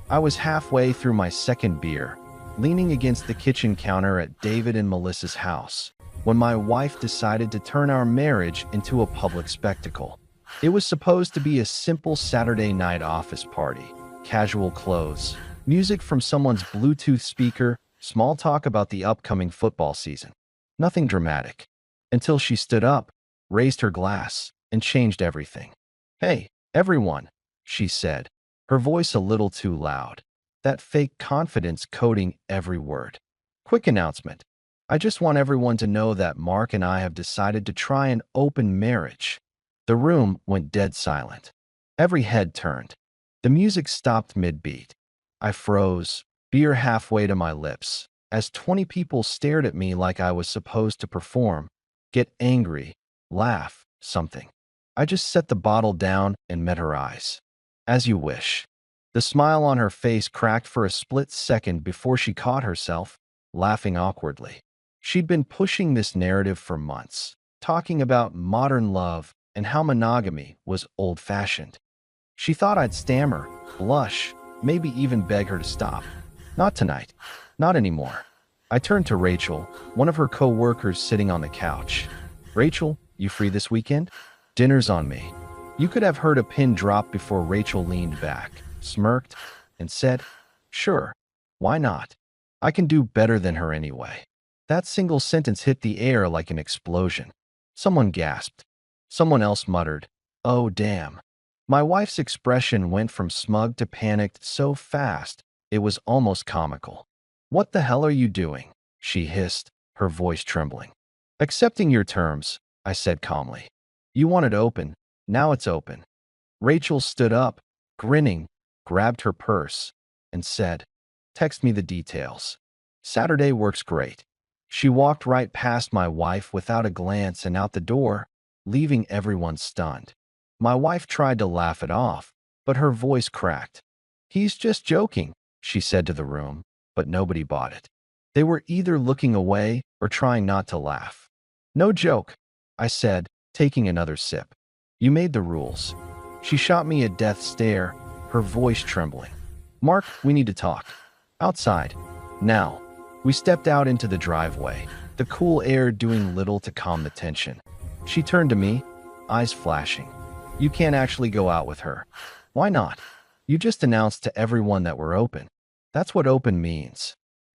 I was halfway through my second beer, leaning against the kitchen counter at David and Melissa's house, when my wife decided to turn our marriage into a public spectacle. It was supposed to be a simple Saturday night office party, casual clothes, music from someone's Bluetooth speaker, small talk about the upcoming football season. Nothing dramatic. Until she stood up, raised her glass, and changed everything. "Hey, everyone," she said, her voice a little too loud, that fake confidence coating every word. "Quick announcement. I just want everyone to know that Mark and I have decided to try an open marriage." The room went dead silent. Every head turned. The music stopped mid-beat. I froze, beer halfway to my lips, as 20 people stared at me like I was supposed to perform, get angry, laugh, something. I just set the bottle down and met her eyes. "As you wish." The smile on her face cracked for a split second before she caught herself, laughing awkwardly. She'd been pushing this narrative for months, talking about modern love and how monogamy was old-fashioned. She thought I'd stammer, blush, maybe even beg her to stop. Not tonight. Not anymore. I turned to Rachel, one of her co-workers sitting on the couch. "Rachel, you free this weekend? Dinner's on me." You could have heard a pin drop before Rachel leaned back, smirked, and said, "Sure, why not? I can do better than her anyway." That single sentence hit the air like an explosion. Someone gasped. Someone else muttered, "Oh, damn." My wife's expression went from smug to panicked so fast, it was almost comical. "What the hell are you doing?" she hissed, her voice trembling. "Accepting your terms," I said calmly. "You want it open, now it's open." Rachel stood up, grinning, grabbed her purse, and said, "Text me the details." "Saturday works great." She walked right past my wife without a glance and out the door, leaving everyone stunned. My wife tried to laugh it off, but her voice cracked. "He's just joking," she said to the room, but nobody bought it. They were either looking away or trying not to laugh. "No joke," I said, taking another sip. "You made the rules." She shot me a death stare, her voice trembling. "Mark, we need to talk. Outside. Now." We stepped out into the driveway, the cool air doing little to calm the tension. She turned to me, eyes flashing. "You can't actually go out with her." "Why not? You just announced to everyone that we're open." "That's what open means."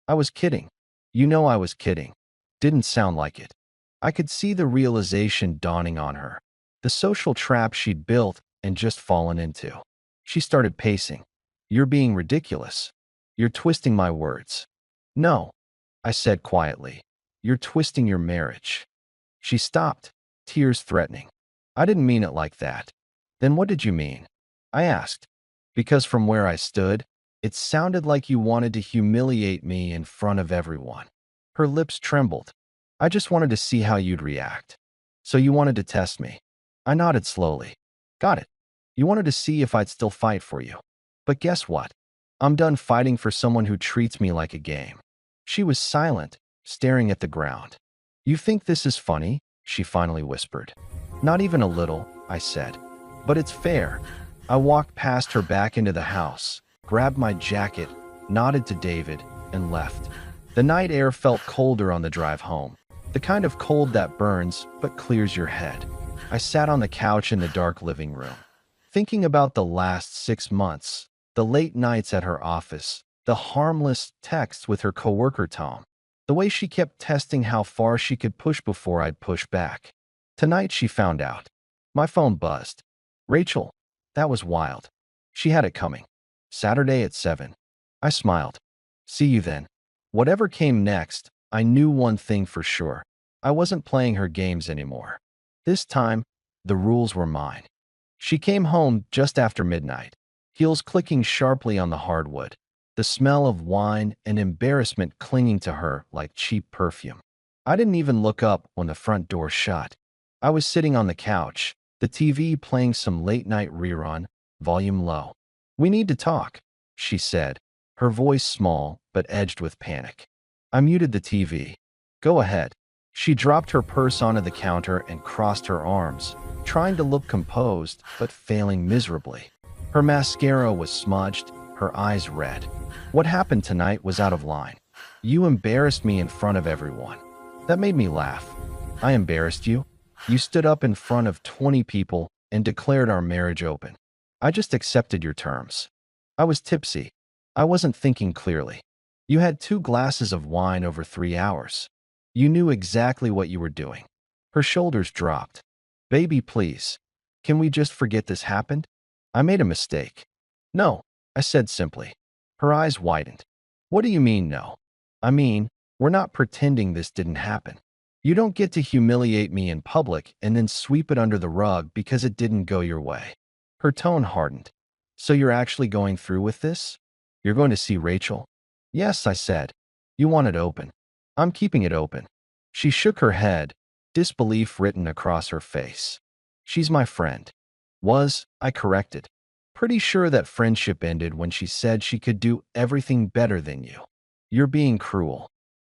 I was kidding. You know I was kidding. Didn't sound like it. I could see the realization dawning on her. The social trap she'd built and just fallen into. She started pacing. "You're being ridiculous. You're twisting my words." "No," I said quietly. "You're twisting your marriage." She stopped, tears threatening. "I didn't mean it like that." "Then what did you mean?" I asked. Because from where I stood, it sounded like you wanted to humiliate me in front of everyone. Her lips trembled. "I just wanted to see how you'd react." "So you wanted to test me?" I nodded slowly. "Got it. You wanted to see if I'd still fight for you. But guess what? I'm done fighting for someone who treats me like a game." She was silent, staring at the ground. "You think this is funny?" she finally whispered. "Not even a little," I said. "But it's fair." I walked past her back into the house, grabbed my jacket, nodded to David, and left. The night air felt colder on the drive home, the kind of cold that burns but clears your head. I sat on the couch in the dark living room, thinking about the last 6 months, the late nights at her office, the harmless texts with her coworker Tom, the way she kept testing how far she could push before I'd push back. Tonight she found out. My phone buzzed. "Rachel." That was wild. She had it coming. Saturday at 7. I smiled. "See you then." Whatever came next, I knew one thing for sure. I wasn't playing her games anymore. This time, the rules were mine. She came home just after midnight, heels clicking sharply on the hardwood, the smell of wine and embarrassment clinging to her like cheap perfume. I didn't even look up when the front door shut. I was sitting on the couch, the TV playing some late-night rerun, volume low. "We need to talk," she said, her voice small but edged with panic. I muted the TV. "Go ahead." She dropped her purse onto the counter and crossed her arms, trying to look composed but failing miserably. Her mascara was smudged, her eyes red. What happened tonight was out of line. You embarrassed me in front of everyone. That made me laugh. I embarrassed you? You stood up in front of 20 people and declared our marriage open. I just accepted your terms. I was tipsy. I wasn't thinking clearly. You had 2 glasses of wine over 3 hours. You knew exactly what you were doing. Her shoulders dropped. Baby, please. Can we just forget this happened? I made a mistake. No, I said simply. Her eyes widened. What do you mean, no? I mean, we're not pretending this didn't happen. You don't get to humiliate me in public and then sweep it under the rug because it didn't go your way. Her tone hardened. So you're actually going through with this? You're going to see Rachel? Yes, I said. You want it open. I'm keeping it open. She shook her head, disbelief written across her face. She's my friend. Was, I corrected. Pretty sure that friendship ended when she said she could do everything better than you. You're being cruel.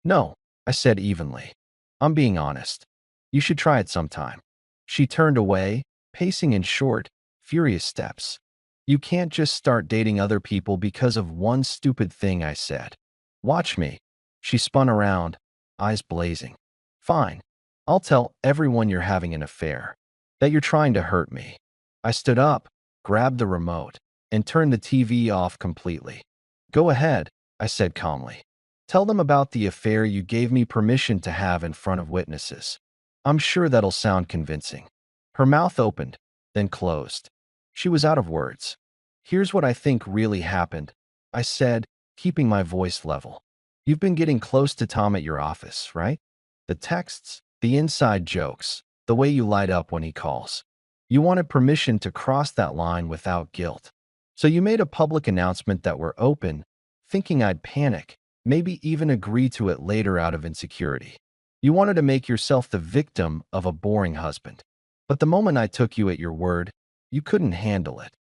No, I said evenly. I'm being honest. You should try it sometime. She turned away, pacing in short, furious steps. You can't just start dating other people because of one stupid thing I said. Watch me. She spun around, eyes blazing. Fine. I'll tell everyone you're having an affair. That you're trying to hurt me. I stood up, grabbed the remote, and turned the TV off completely. Go ahead, I said calmly. Tell them about the affair you gave me permission to have in front of witnesses. I'm sure that'll sound convincing. Her mouth opened, then closed. She was out of words. Here's what I think really happened, I said, keeping my voice level. You've been getting close to Tom at your office, right? The texts, the inside jokes, the way you light up when he calls. You wanted permission to cross that line without guilt. So you made a public announcement that we're open, thinking I'd panic, maybe even agree to it later out of insecurity. You wanted to make yourself the victim of a boring husband. But the moment I took you at your word, you couldn't handle it.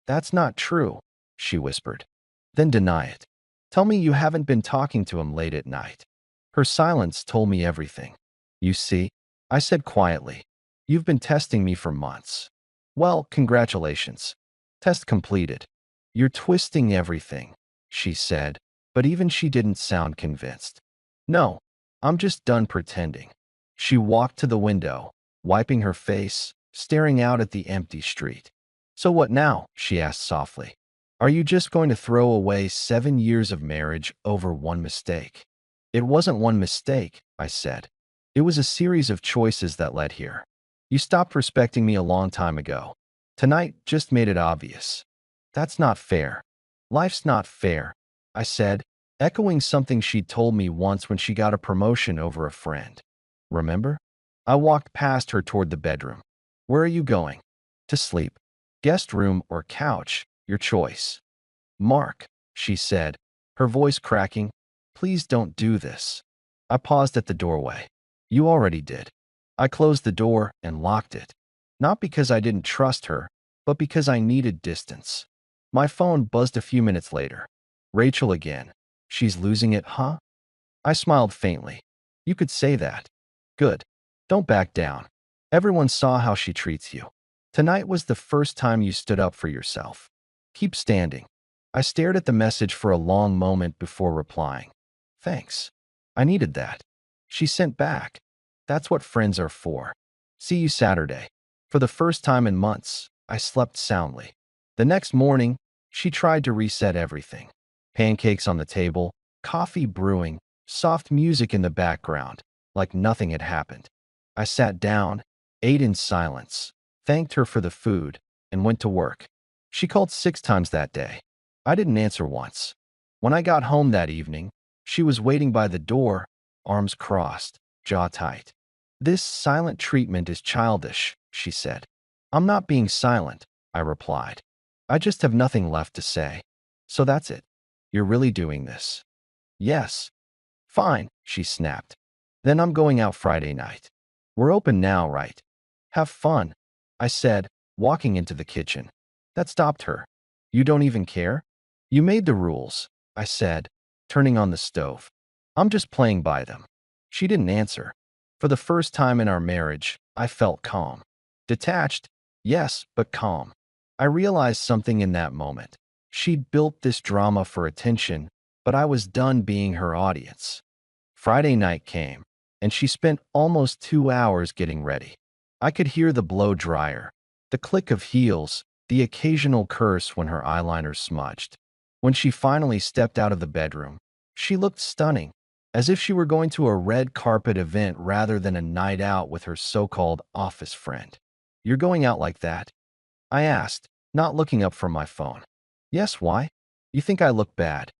That's not true, she whispered. Then deny it. Tell me you haven't been talking to him late at night. Her silence told me everything. You see, I said quietly, you've been testing me for months. Well, congratulations. Test completed. You're twisting everything, she said, but even she didn't sound convinced. No, I'm just done pretending. She walked to the window, wiping her face, staring out at the empty street. So what now? She asked softly. Are you just going to throw away 7 years of marriage over one mistake? It wasn't one mistake, I said. It was a series of choices that led here. You stopped respecting me a long time ago. Tonight just made it obvious. That's not fair. Life's not fair, I said, echoing something she'd told me once when she got a promotion over a friend. Remember? I walked past her toward the bedroom. Where are you going? To sleep. Guest room or couch, your choice. Mark, she said, her voice cracking, please don't do this. I paused at the doorway. You already did. I closed the door and locked it. Not because I didn't trust her, but because I needed distance. My phone buzzed a few minutes later. Rachel again. She's losing it, huh? I smiled faintly. You could say that. Good. Don't back down. Everyone saw how she treats you. Tonight was the first time you stood up for yourself. Keep standing. I stared at the message for a long moment before replying. Thanks. I needed that. She sent back. That's what friends are for. See you Saturday. For the first time in months, I slept soundly. The next morning, she tried to reset everything. Pancakes on the table, coffee brewing, soft music in the background, like nothing had happened. I sat down, ate in silence, thanked her for the food, and went to work. She called 6 times that day. I didn't answer once. When I got home that evening, she was waiting by the door, arms crossed, jaw tight. This silent treatment is childish, she said. I'm not being silent, I replied. I just have nothing left to say. So that's it. You're really doing this? Yes. Fine, she snapped. Then I'm going out Friday night. We're open now, right? Have fun, I said, walking into the kitchen. That stopped her. You don't even care? You made the rules, I said, turning on the stove. I'm just playing by them. She didn't answer. For the first time in our marriage, I felt calm. Detached, yes, but calm. I realized something in that moment. She'd built this drama for attention, but I was done being her audience. Friday night came, and she spent almost 2 hours getting ready. I could hear the blow dryer, the click of heels, the occasional curse when her eyeliner smudged. When she finally stepped out of the bedroom, she looked stunning, as if she were going to a red carpet event rather than a night out with her so-called office friend. "You're going out like that?" I asked, not looking up from my phone. "Yes, why? You think I look bad?"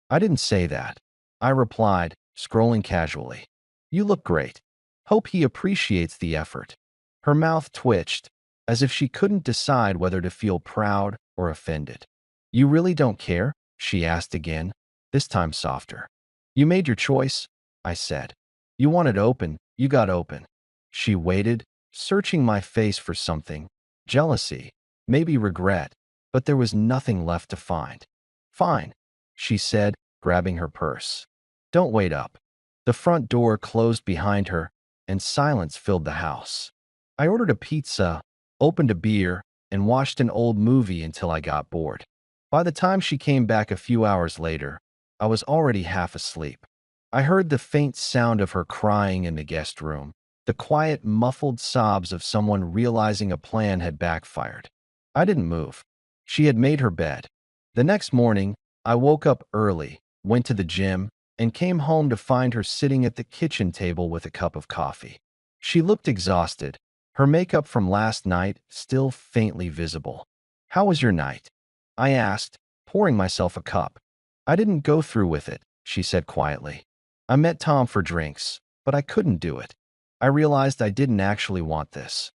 "I didn't say that," I replied, scrolling casually. "You look great. Hope he appreciates the effort." Her mouth twitched, as if she couldn't decide whether to feel proud or offended. "You really don't care?" she asked again, this time softer. "You made your choice," I said. "You wanted open, you got open." She waited, searching my face for something. Jealousy, maybe regret, but there was nothing left to find. "Fine," she said, grabbing her purse. "Don't wait up." The front door closed behind her, and silence filled the house. I ordered a pizza, opened a beer, and watched an old movie until I got bored. By the time she came back a few hours later, I was already half asleep. I heard the faint sound of her crying in the guest room, the quiet, muffled sobs of someone realizing a plan had backfired. I didn't move. She had made her bed. The next morning, I woke up early, went to the gym, and came home to find her sitting at the kitchen table with a cup of coffee. She looked exhausted, her makeup from last night still faintly visible. "How was your night?" I asked, pouring myself a cup. "I didn't go through with it," she said quietly. "I met Tom for drinks, but I couldn't do it. I realized I didn't actually want this."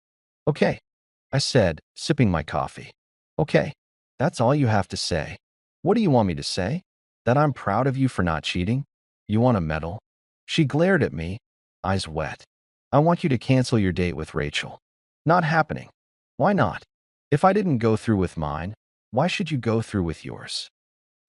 "Okay," I said, sipping my coffee. "Okay, that's all you have to say. What do you want me to say? That I'm proud of you for not cheating? You want a medal?" She glared at me, eyes wet. "I want you to cancel your date with Rachel." "Not happening." "Why not? If I didn't go through with mine, why should you go through with yours?"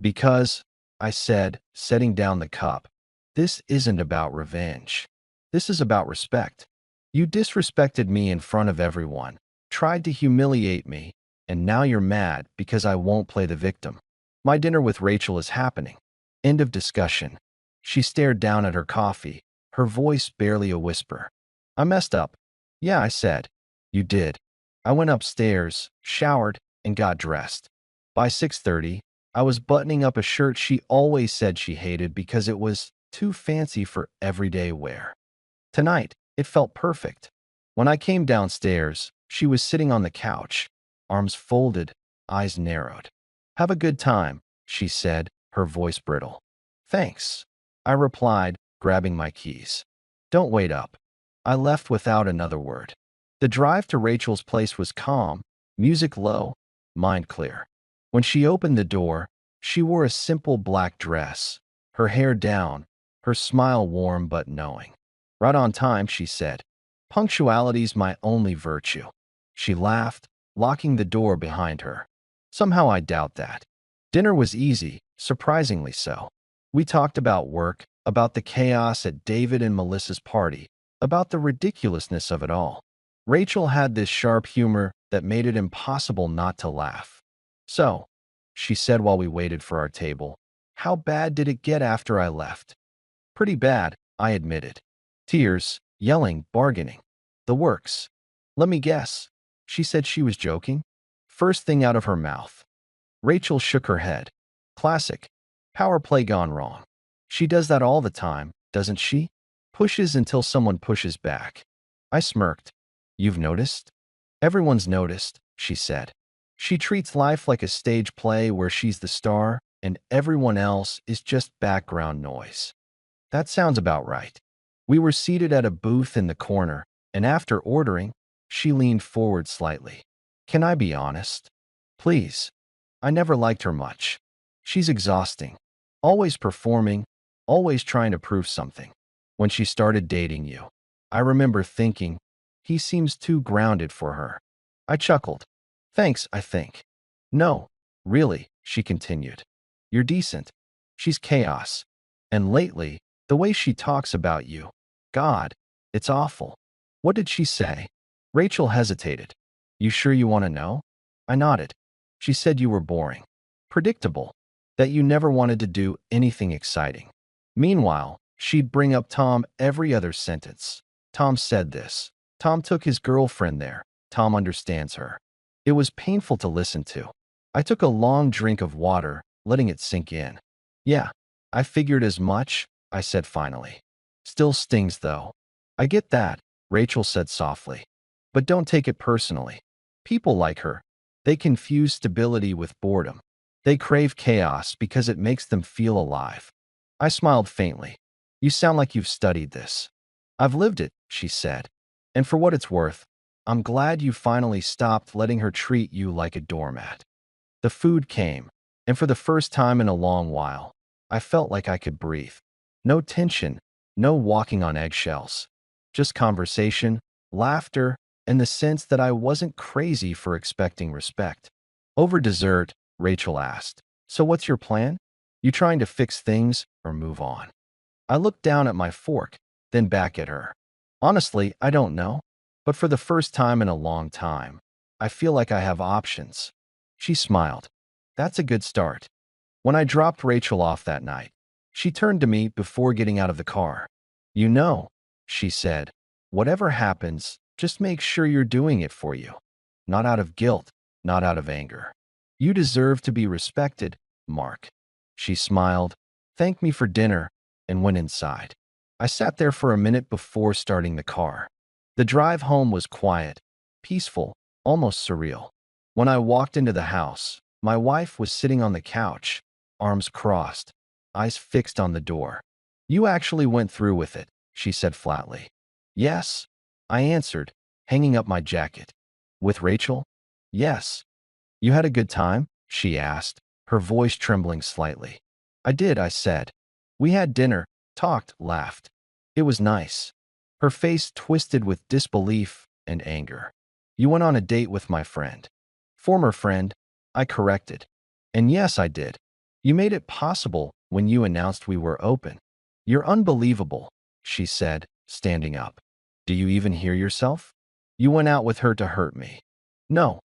"Because," I said, setting down the cup, "this isn't about revenge. This is about respect. You disrespected me in front of everyone, tried to humiliate me, and now you're mad because I won't play the victim. My dinner with Rachel is happening." End of discussion. She stared down at her coffee, her voice barely a whisper. "I messed up." "Yeah," I said. "You did." I went upstairs, showered, and got dressed. By 6:30, I was buttoning up a shirt she always said she hated because it was too fancy for everyday wear. Tonight, it felt perfect. When I came downstairs, she was sitting on the couch, arms folded, eyes narrowed. "Have a good time," she said, her voice brittle. "Thanks," I replied, grabbing my keys. "Don't wait up." I left without another word. The drive to Rachel's place was calm, music low, mind clear. When she opened the door, she wore a simple black dress, her hair down, her smile warm but knowing. "Right on time," she said. "Punctuality's my only virtue." She laughed, locking the door behind her. Somehow I doubt that. Dinner was easy, surprisingly so. We talked about work, about the chaos at David and Melissa's party, about the ridiculousness of it all. Rachel had this sharp humor that made it impossible not to laugh. "So," she said while we waited for our table, "how bad did it get after I left?" "Pretty bad," I admitted. "Tears, yelling, bargaining. The works." "Let me guess." She said she was joking. First thing out of her mouth. Rachel shook her head. "Classic. Power play gone wrong. She does that all the time, doesn't she? Pushes until someone pushes back." I smirked. "You've noticed?" "Everyone's noticed," she said. "She treats life like a stage play where she's the star and everyone else is just background noise." That sounds about right. We were seated at a booth in the corner, and after ordering, she leaned forward slightly. "Can I be honest?" "Please." I never liked her much. She's exhausting. Always performing, always trying to prove something. When she started dating you, I remember thinking, he seems too grounded for her. I chuckled. "Thanks, I think." "No, really," she continued. "You're decent. She's chaos. And lately, the way she talks about you, God, it's awful." "What did she say?" Rachel hesitated. "You sure you want to know?" I nodded. "She said you were boring." predictable, that you never wanted to do anything exciting. Meanwhile, she'd bring up Tom every other sentence. Tom said this. Tom took his girlfriend there. Tom understands her. It was painful to listen to. I took a long drink of water, letting it sink in. Yeah, I figured as much, I said finally. Still stings though. I get that, Rachel said softly. But don't take it personally. People like her. They confuse stability with boredom. They crave chaos because it makes them feel alive. I smiled faintly. You sound like you've studied this. I've lived it, she said. And for what it's worth, I'm glad you finally stopped letting her treat you like a doormat. The food came, and for the first time in a long while, I felt like I could breathe. No tension, no walking on eggshells. Just conversation, laughter, and the sense that I wasn't crazy for expecting respect. Over dessert, Rachel asked, "So what's your plan? You trying to fix things or move on?" I looked down at my fork, then back at her. Honestly, I don't know. But for the first time in a long time, I feel like I have options. She smiled. That's a good start. When I dropped Rachel off that night, she turned to me before getting out of the car. You know, she said, whatever happens, just make sure you're doing it for you. Not out of guilt, not out of anger. You deserve to be respected, Mark. She smiled, thanked me for dinner, and went inside. I sat there for a minute before starting the car. The drive home was quiet, peaceful, almost surreal. When I walked into the house, my wife was sitting on the couch, arms crossed, eyes fixed on the door. You actually went through with it, she said flatly. Yes, I answered, hanging up my jacket. With Rachel? Yes. You had a good time? She asked, her voice trembling slightly. I did, I said. We had dinner, talked, laughed. It was nice. Her face twisted with disbelief and anger. You went on a date with my friend. Former friend, I corrected. And yes, I did. You made it possible when you announced we were open. You're unbelievable, she said, standing up. Do you even hear yourself? You went out with her to hurt me. No,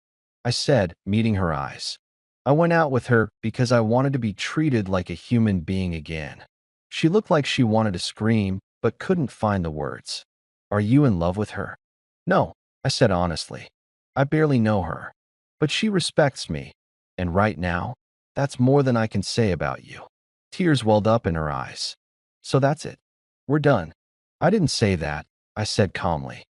I said, meeting her eyes. I went out with her because I wanted to be treated like a human being again. She looked like she wanted to scream, but couldn't find the words. Are you in love with her? No, I said honestly. I barely know her. But she respects me. And right now, that's more than I can say about you. Tears welled up in her eyes. So that's it. We're done. I didn't say that, I said calmly.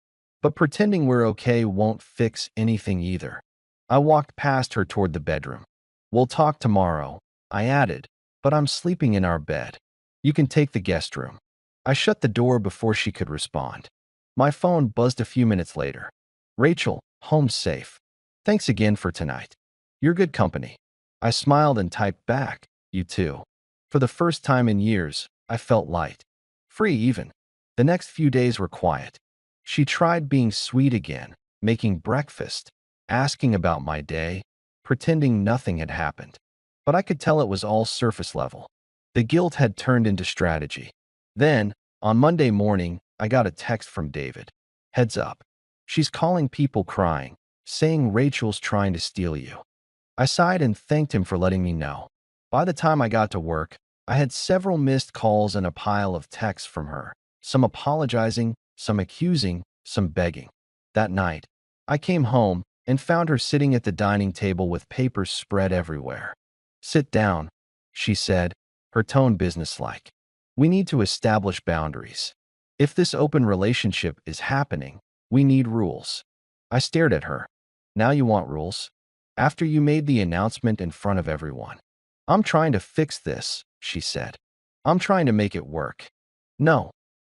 But pretending we're okay won't fix anything either. I walked past her toward the bedroom. We'll talk tomorrow, I added, but I'm sleeping in our bed. You can take the guest room. I shut the door before she could respond. My phone buzzed a few minutes later. Rachel, home's safe. Thanks again for tonight. You're good company. I smiled and typed back, you too. For the first time in years, I felt light. Free even. The next few days were quiet. She tried being sweet again, making breakfast, asking about my day, pretending nothing had happened. But I could tell it was all surface level. The guilt had turned into strategy. Then, on Monday morning, I got a text from David. Heads up. She's calling people crying, saying Rachel's trying to steal you. I sighed and thanked him for letting me know. By the time I got to work, I had several missed calls and a pile of texts from her, some apologizing, some accusing, some begging. That night, I came home and found her sitting at the dining table with papers spread everywhere. Sit down, she said, her tone businesslike. We need to establish boundaries. If this open relationship is happening, we need rules. I stared at her. Now you want rules? After you made the announcement in front of everyone. I'm trying to fix this, she said. I'm trying to make it work. No,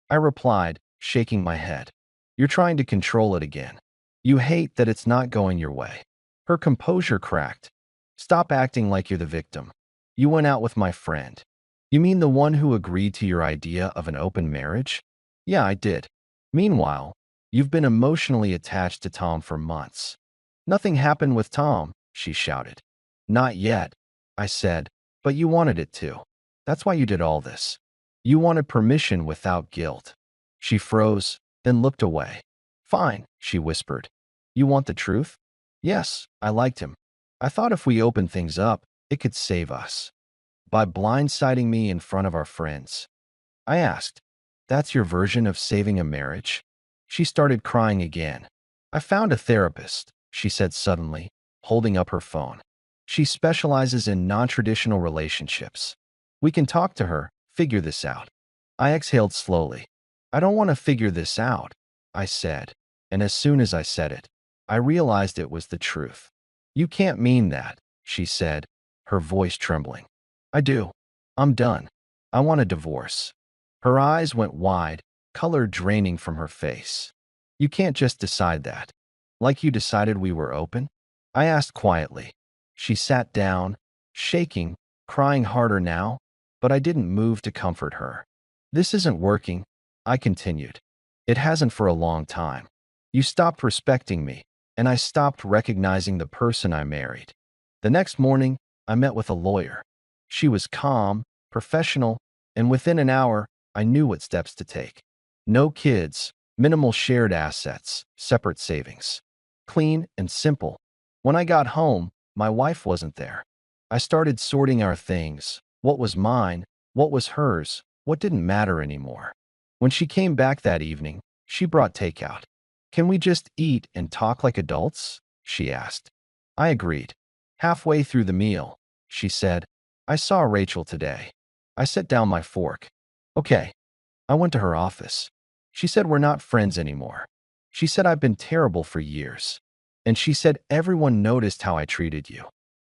I replied, shaking my head. You're trying to control it again. You hate that it's not going your way. Her composure cracked. Stop acting like you're the victim. You went out with my friend. You mean the one who agreed to your idea of an open marriage? Yeah, I did. Meanwhile, you've been emotionally attached to Tom for months. Nothing happened with Tom, she shouted. Not yet, I said, but you wanted it to. That's why you did all this. You wanted permission without guilt. She froze, then looked away. Fine, she whispered. You want the truth? Yes, I liked him. I thought if we opened things up, It could save us. By blindsiding me in front of our friends. I asked, "That's your version of saving a marriage?" She started crying again. "I found a therapist," she said suddenly, holding up her phone. "She specializes in non-traditional relationships. We can talk to her, figure this out." I exhaled slowly. "I don't want to figure this out," I said. And as soon as I said it, I realized it was the truth. "You can't mean that," she said, her voice trembling. "I do. I'm done. I want a divorce." Her eyes went wide, color draining from her face. "You can't just decide that. Like you decided we were open?" I asked quietly. She sat down, shaking, crying harder now, but I didn't move to comfort her. "This isn't working," I continued. "It hasn't for a long time. You stopped respecting me, and I stopped recognizing the person I married." The next morning, I met with a lawyer. She was calm, professional, and within an hour, I knew what steps to take. No kids, minimal shared assets, separate savings. Clean and simple. When I got home, my wife wasn't there. I started sorting our things. What was mine? What was hers? What didn't matter anymore? When she came back that evening, she brought takeout. "Can we just eat and talk like adults?" she asked. I agreed. Halfway through the meal, she said, "I saw Rachel today." I set down my fork. "Okay." I went to her office. She said we're not friends anymore. She said I've been terrible for years. And she said everyone noticed how I treated you.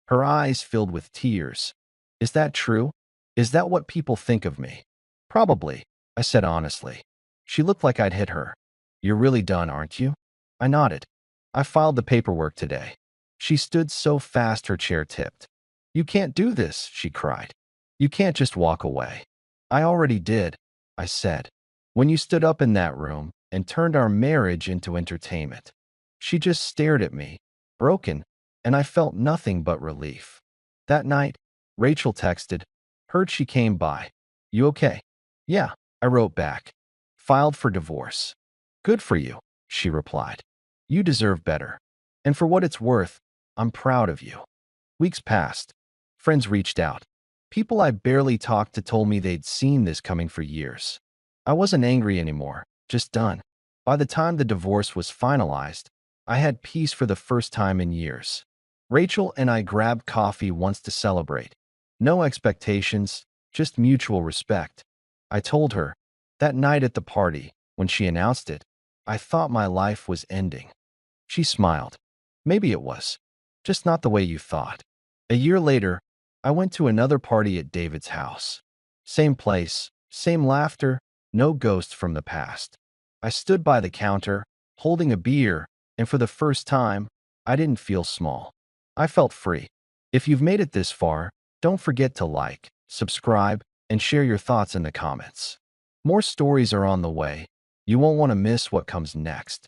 Her eyes filled with tears. "Is that true? Is that what people think of me?" "Probably," I said honestly. She looked like I'd hit her. "You're really done, aren't you?" I nodded. "I filed the paperwork today." She stood so fast her chair tipped. "You can't do this," she cried. "You can't just walk away." "I already did," I said, "when you stood up in that room and turned our marriage into entertainment." She just stared at me, broken, and I felt nothing but relief. That night, Rachel texted, "Heard she came by. You okay?" "Yeah," I wrote back. "Filed for divorce." "Good for you," she replied. "You deserve better. And for what it's worth, I'm proud of you." Weeks passed. Friends reached out. People I barely talked to told me they'd seen this coming for years. I wasn't angry anymore, just done. By the time the divorce was finalized, I had peace for the first time in years. Rachel and I grabbed coffee once to celebrate. No expectations, just mutual respect. I told her, that night at the party, when she announced it, I thought my life was ending. She smiled. "Maybe it was. Just not the way you thought." A year later, I went to another party at David's house. Same place, same laughter, no ghosts from the past. I stood by the counter, holding a beer, and for the first time, I didn't feel small. I felt free. If you've made it this far, don't forget to like, subscribe, and share your thoughts in the comments. More stories are on the way. You won't want to miss what comes next.